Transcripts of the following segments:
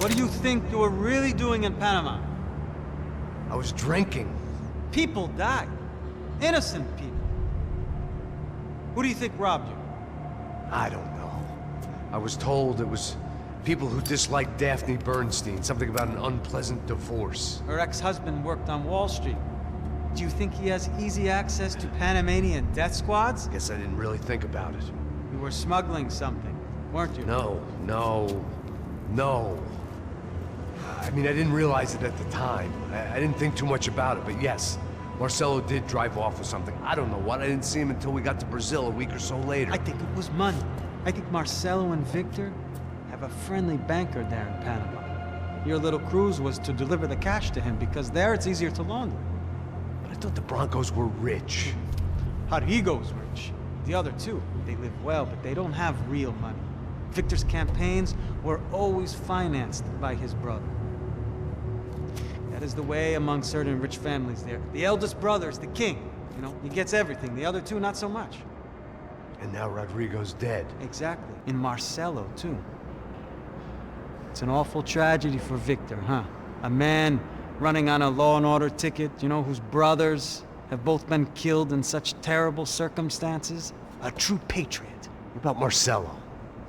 What do you think you were really doing in Panama? I was drinking. People died. Innocent people. Who do you think robbed you? I don't know. I was told it was people who disliked Daphne Bernstein, something about an unpleasant divorce. Her ex-husband worked on Wall Street. Do you think he has easy access to Panamanian death squads? Guess I didn't really think about it. You were smuggling something, weren't you? No. I mean, I didn't realize it at the time. I didn't think too much about it, but yes, Marcelo did drive off with something. I don't know what. I didn't see him until we got to Brazil a week or so later. I think it was money. I think Marcelo and Victor have a friendly banker there in Panama. Your little cruise was to deliver the cash to him because there it's easier to launder. But I thought the Broncos were rich. Rodrigo's rich. The other two, they live well, but they don't have real money. Victor's campaigns were always financed by his brother. That is the way among certain rich families there. The eldest brother is the king. You know, he gets everything. The other two, not so much. And now Rodrigo's dead. Exactly. And Marcelo, too. It's an awful tragedy for Victor, huh? A man running on a law and order ticket, you know, whose brothers have both been killed in such terrible circumstances. A true patriot. What about Marcelo?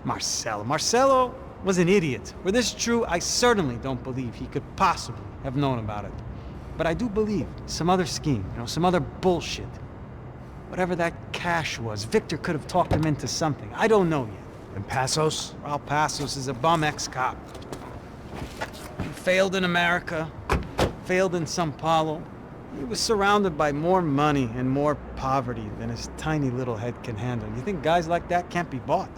Marcelo was an idiot. Were this true, I certainly don't believe he could possibly have known about it. But I do believe some other scheme, you know, some other bullshit. Whatever that cash was, Victor could have talked him into something. I don't know yet. And Passos? Well, Passos is a bum ex-cop. He failed in America, failed in Sao Paulo. He was surrounded by more money and more poverty than his tiny little head can handle. You think guys like that can't be bought?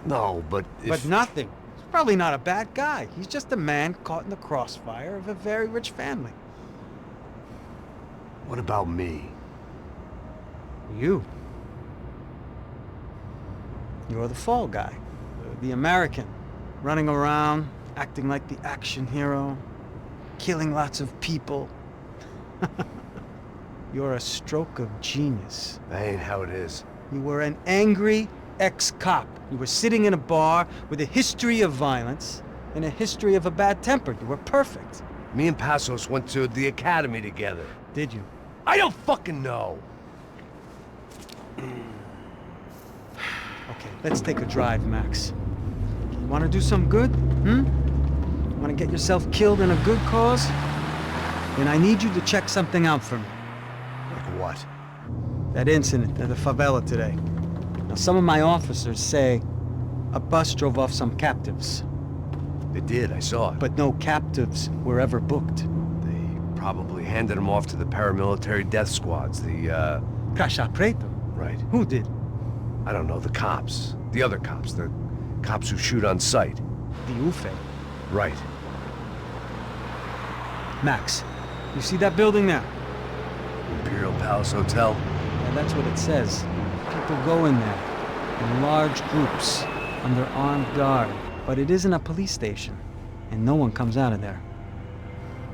No, but But nothing. He's probably not a bad guy. He's just a man caught in the crossfire of a very rich family. What about me? You. You're the fall guy. The American. Running around, acting like the action hero. Killing lots of people. You're a stroke of genius. That ain't how it is. You were an angry ex-cop. You were sitting in a bar with a history of violence and a history of a bad temper. You were perfect. Me and Passos went to the academy together. Did you? I don't fucking know. Okay, let's take a drive, Max. You want to do some good? Want to get yourself killed in a good cause? Then I need you to check something out for me. Like what? That incident at the favela today. Now, some of my officers say a bus drove off some captives. They did, I saw it. But no captives were ever booked. They probably handed them off to the paramilitary death squads, the, Caixa Preto? Right. Who did? I don't know, the cops. The other cops, the cops who shoot on sight. The UFE. Right. Max, you see that building now? Imperial Palace Hotel? Yeah, that's what it says. People go in there, in large groups, under armed guard. But it isn't a police station, and no one comes out of there.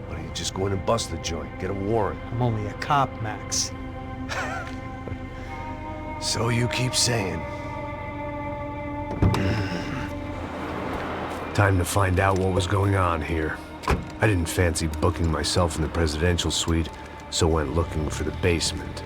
Why don't you just go in and bust the joint, get a warrant? I'm only a cop, Max. So you keep saying. Time to find out what was going on here. I didn't fancy booking myself in the presidential suite, so went looking for the basement.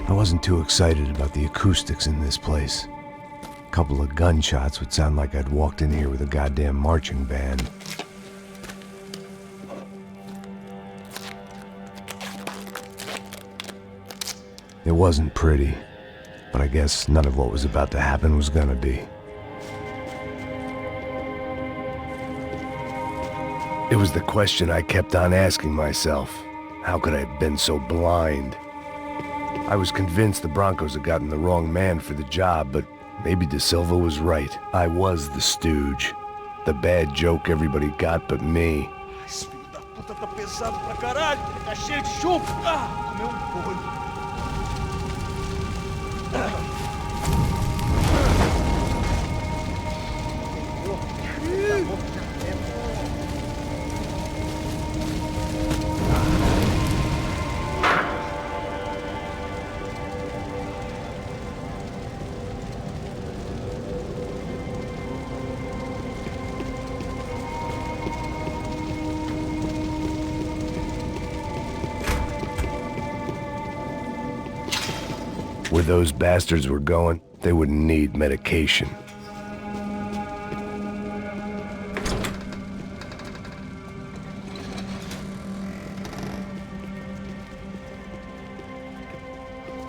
I wasn't too excited about the acoustics in this place. A couple of gunshots would sound like I'd walked in here with a goddamn marching band. It wasn't pretty, but I guess none of what was about to happen was gonna be. It was the question I kept on asking myself. How could I have been so blind? I was convinced the Broncos had gotten the wrong man for the job, but maybe De Silva was right. I was the stooge. The bad joke everybody got but me. Where those bastards were going, they wouldn't need medication.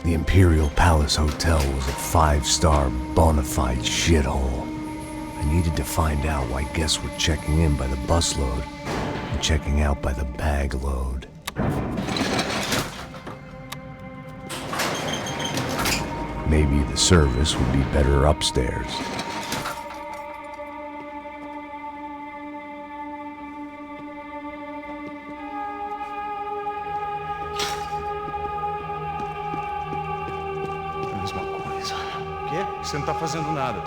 The Imperial Palace Hotel was a 5-star bona fide shithole. I needed to find out why guests were checking in by the busload and checking out by the bag load. Maybe the service would be better upstairs. Mesma coisa. O quê? Você não tá fazendo nada.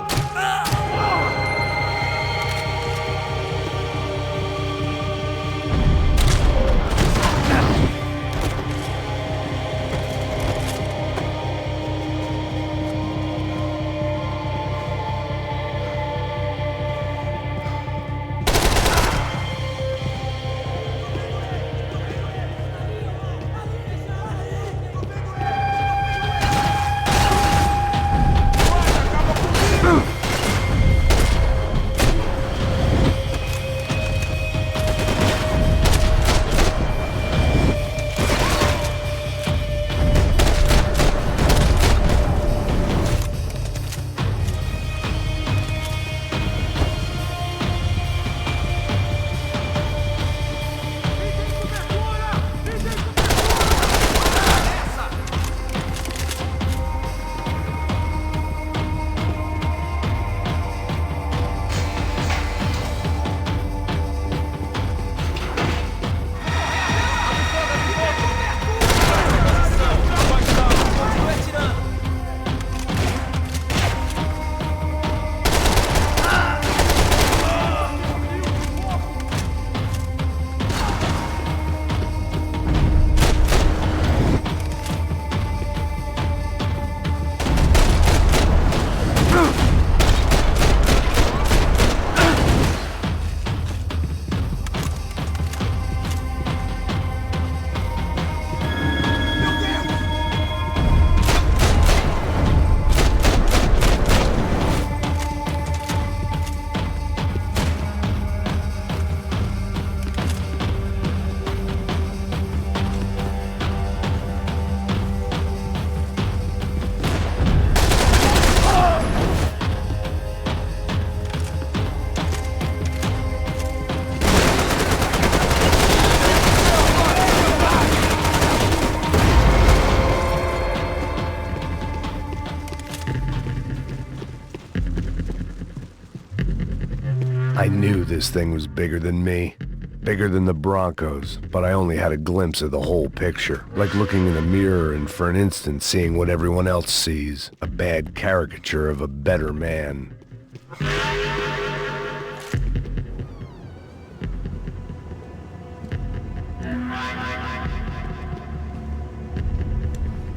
I knew this thing was bigger than me, bigger than the Broncos, but I only had a glimpse of the whole picture, like looking in a mirror and for an instant seeing what everyone else sees, a bad caricature of a better man.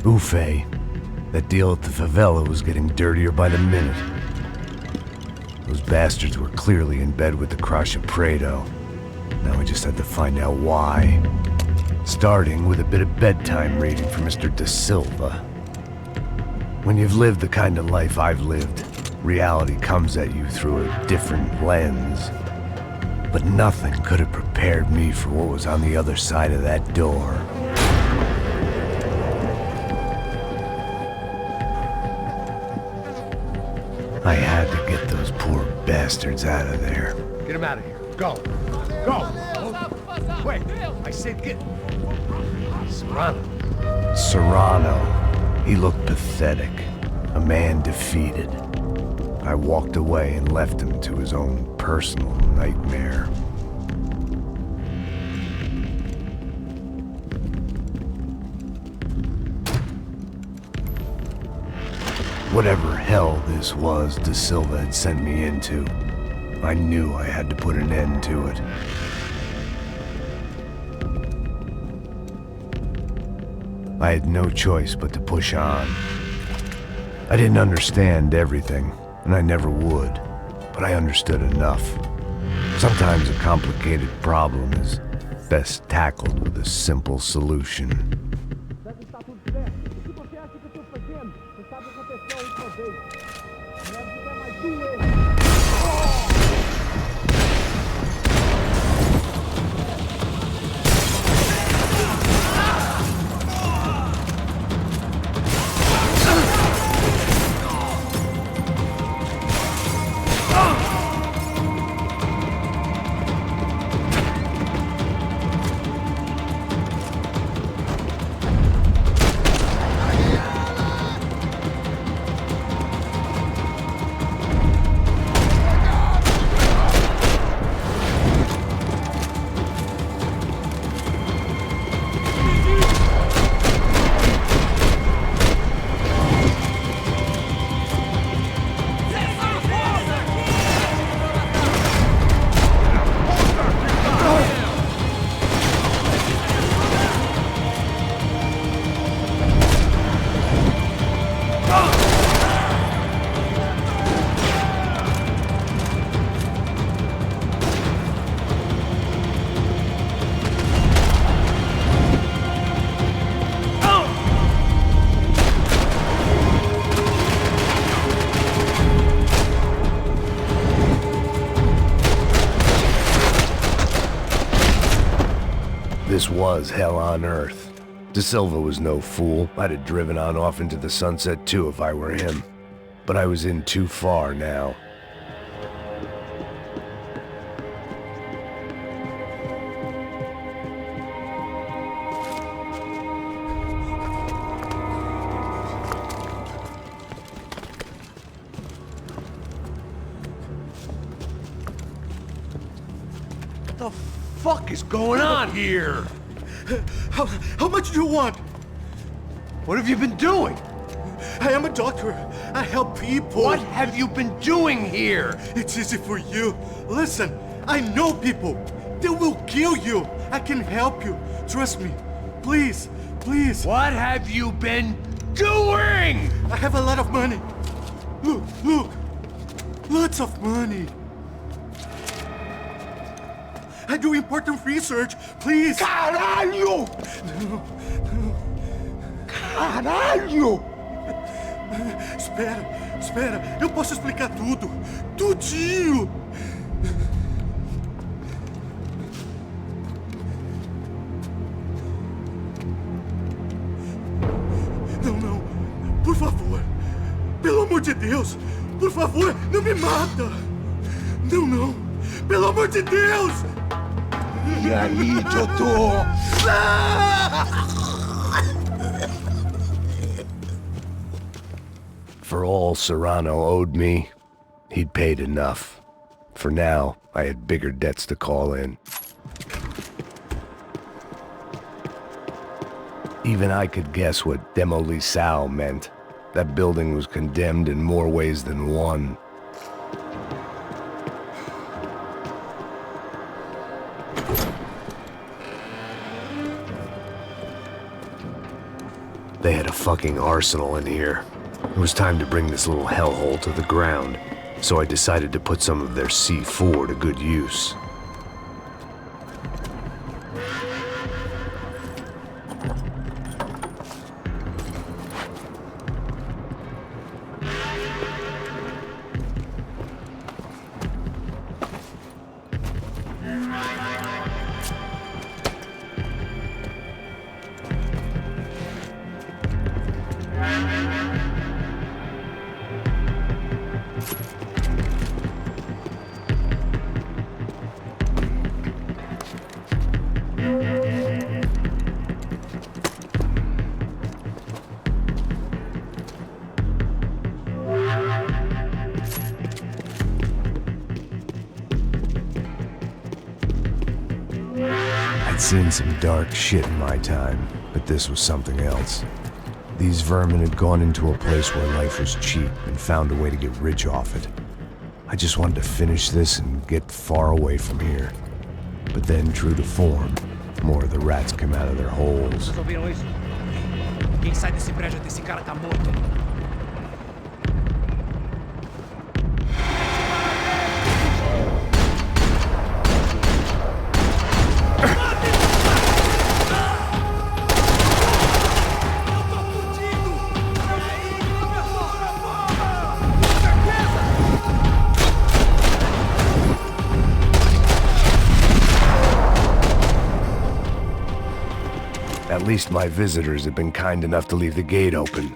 Buffet. That deal at the favela was getting dirtier by the minute. Those bastards were clearly in bed with the Crush of Prado. Now I just had to find out why. Starting with a bit of bedtime reading for Mr. Da Silva. When you've lived the kind of life I've lived, reality comes at you through a different lens. But nothing could have prepared me for what was on the other side of that door. I had to get those poor bastards out of there. Get him out of here. Go. Go. Wait. I said get... Serrano. Serrano. He looked pathetic. A man defeated. I walked away and left him to his own personal nightmare. Whatever hell this was Da Silva had sent me into, I knew I had to put an end to it. I had no choice but to push on. I didn't understand everything, and I never would, but I understood enough. Sometimes a complicated problem is best tackled with a simple solution. This was hell on earth. De Silva was no fool. I'd have driven on off into the sunset too if I were him. But I was in too far now. What the fuck is going on here? How much do you want? What have you been doing? I am a doctor. I help people. What have you been doing here? It's easy for you. Listen, I know people. They will kill you. I can help you. Trust me. Please, please. What have you been doing? I have a lot of money. Look, look. Lots of money. I do important research. Please. Caralho! Caralho! Espera, espera. Eu posso explicar tudo. Tudinho. Não, não. Por favor. Pelo amor de Deus. Por favor, não me mata. Não, não. Pelo amor de Deus. E aí, doutor? For all Serrano owed me, he'd paid enough. For now, I had bigger debts to call in. Even I could guess what Demolisal meant. That building was condemned in more ways than one. They had a fucking arsenal in here. It was time to bring this little hellhole to the ground, so I decided to put some of their C4 to good use. I'd seen some dark shit in my time, but this was something else. These vermin had gone into a place where life was cheap and found a way to get rich off it. I just wanted to finish this and get far away from here. But then, true to form, more of the rats came out of their holes. Vocês ouviram isso? Quem sai desse prédio desse cara tá morto. At least my visitors had been kind enough to leave the gate open.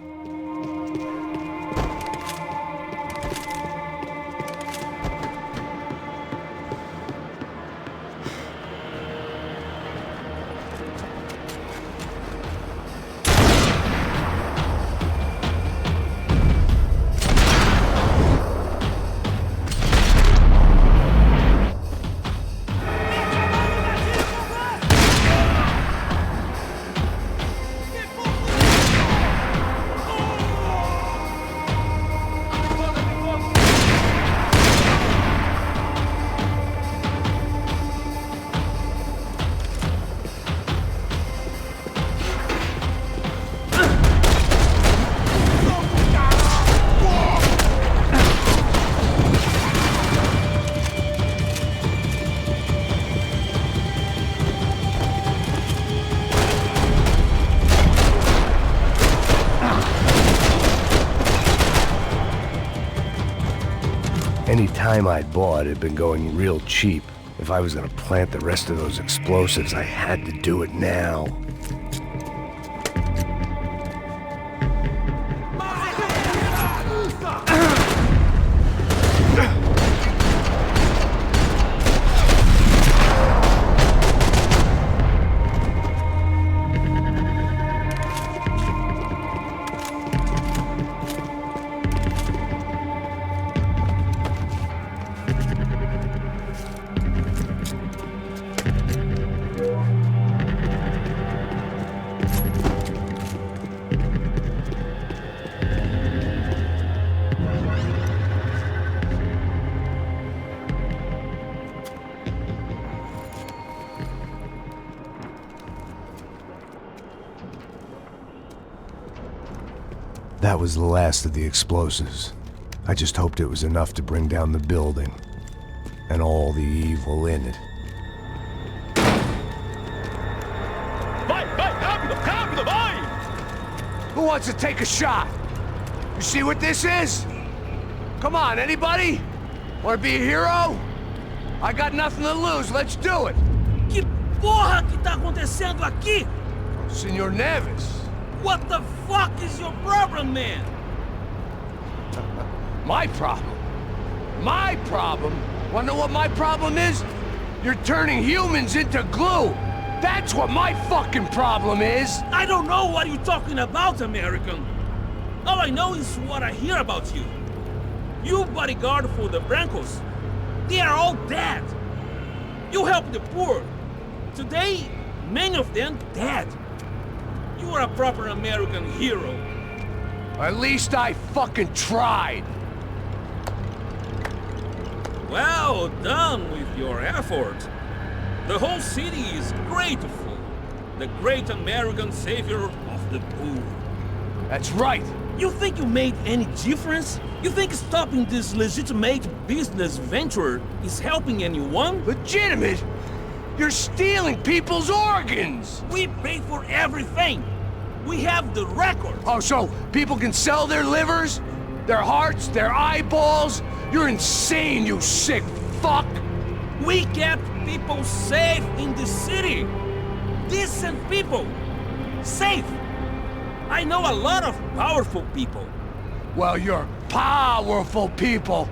Any time I'd bought had been going real cheap. If I was gonna plant the rest of those explosives, I had to do it now. That was the last of the explosives. I just hoped it was enough to bring down the building and all the evil in it. Vai, vai, rápido, rápido, vai! Who wants to take a shot? You see what this is? Come on, anybody? Want to be a hero? I got nothing to lose, let's do it! Que porra que tá acontecendo aqui? Senor Neves. What the fuck is your problem, man? My problem? My problem? Wanna know what my problem is? You're turning humans into glue! That's what my fucking problem is! I don't know what you're talking about, American. All I know is what I hear about you. You bodyguard for the Brancos. They are all dead. You help the poor. Today, many of them dead. You are a proper American hero. At least I fucking tried. Well done with your effort. The whole city is grateful. The great American savior of the poor. That's right. You think you made any difference? You think stopping this legitimate business venture is helping anyone? Legitimate? You're stealing people's organs! We pay for everything. We have the record. Oh, so people can sell their livers? Their hearts? Their eyeballs? You're insane, you sick fuck! We kept people safe in the city. Decent people. Safe. I know a lot of powerful people. Well, your powerful people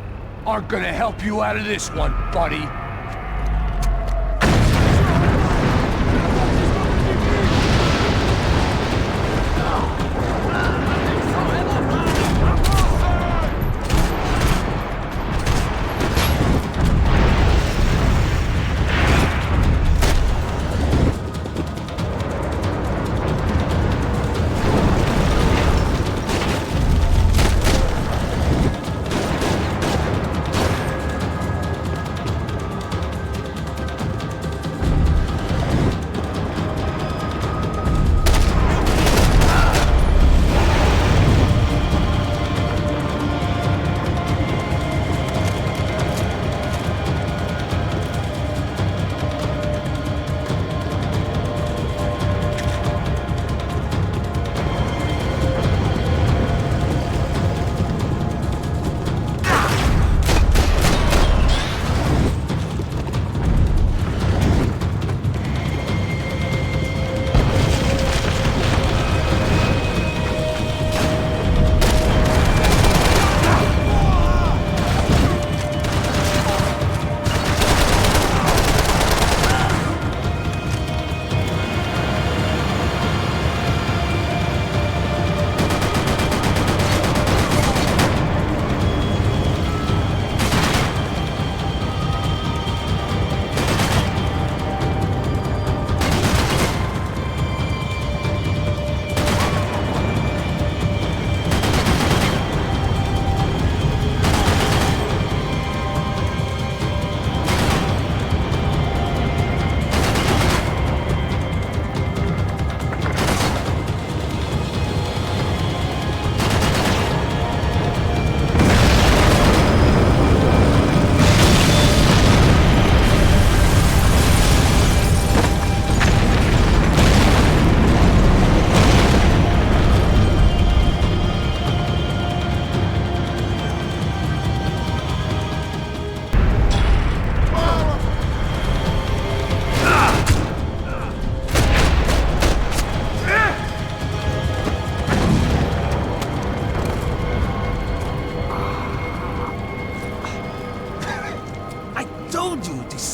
aren't gonna help you out of this one, buddy.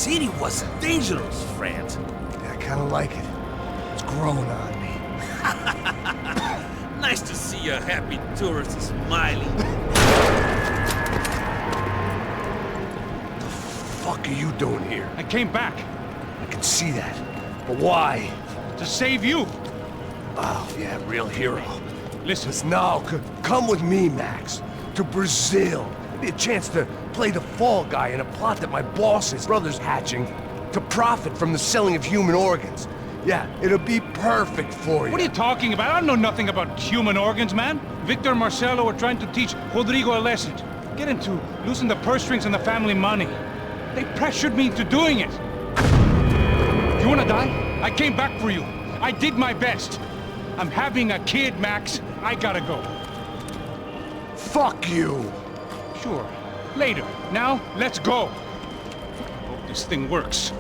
city was dangerous, friend. Yeah, I kinda like it. It's growing on me. Nice to see a happy tourist smiling. The fuck are you doing here? I came back I can see that. But why? to save you. Oh, yeah, real hero. Listen, No, come with me, Max. To Brazil. Be a chance to play the fall guy in a plot that my boss's brother's hatching to profit from the selling of human organs. Yeah, it'll be perfect for you. what are you talking about? I know nothing about human organs, man. Victor and Marcelo are trying to teach Rodrigo a lesson. Get him to loosen the purse strings and the family money. They pressured me into doing it. You wanna die? I came back for you. I did my best. I'm having a kid, Max. I gotta go. Fuck you! Sure. Later. Now, let's go. Hope this thing works.